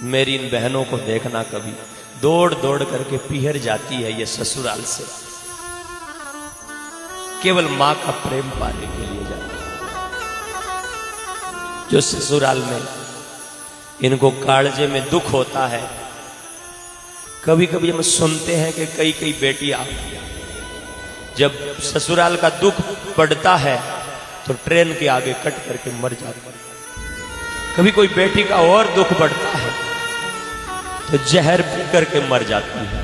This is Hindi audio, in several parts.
मेरी इन बहनों को देखना कभी दौड़ दौड़ करके पीहर जाती है ये ससुराल से, केवल मां का प्रेम पाने के लिए जाती है। जो ससुराल में इनको कालजे में दुख होता है, कभी कभी हम सुनते हैं कि कई कई बेटियां जब ससुराल का दुख पड़ता है तो ट्रेन के आगे कट करके मर जाती है। कभी कोई बेटी का और दुख बढ़ता है तो जहर पी करके मर जाती है।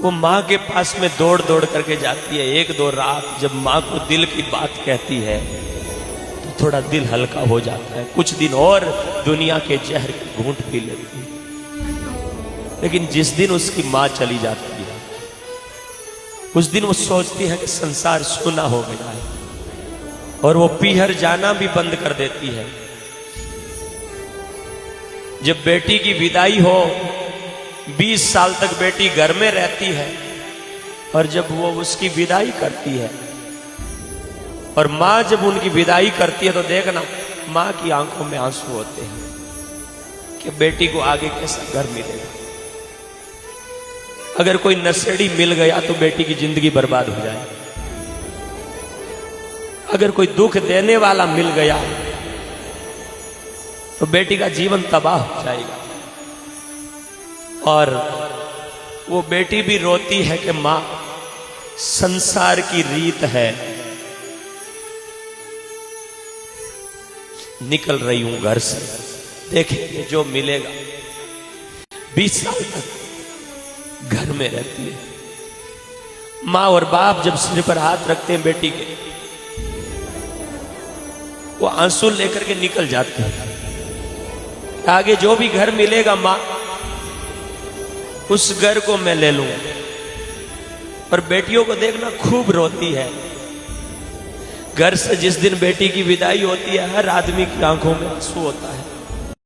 वो मां के पास में दौड़ दौड़ करके जाती है। एक दो रात जब मां को दिल की बात कहती है तो थोड़ा दिल हल्का हो जाता है, कुछ दिन और दुनिया के जहर की घूंट पी लेती है। लेकिन जिस दिन उसकी मां चली जाती है उस दिन वो सोचती है कि संसार सूना हो गया है और वो पीहर जाना भी बंद कर देती है। जब बेटी की विदाई हो, 20 साल तक बेटी घर में रहती है और जब वो उसकी विदाई करती है और मां जब उनकी विदाई करती है तो देखना मां की आंखों में आंसू होते हैं कि बेटी को आगे कैसा घर मिलेगा। अगर कोई नशेड़ी मिल गया तो बेटी की जिंदगी बर्बाद हो जाए, अगर कोई दुख देने वाला मिल गया तो बेटी का जीवन तबाह हो जाएगा। और वो बेटी भी रोती है कि मां संसार की रीत है, निकल रही हूं घर से, देखेंगे जो मिलेगा। 20 साल तक घर में रहती है। मां और बाप जब सिर पर हाथ रखते हैं बेटी के, वो आंसू लेकर के निकल जाते हैं। आगे जो भी घर मिलेगा मां उस घर को मैं ले लूंगा। पर बेटियों को देखना खूब रोती है। घर से जिस दिन बेटी की विदाई होती है हर आदमी की आंखों में आंसू होता है।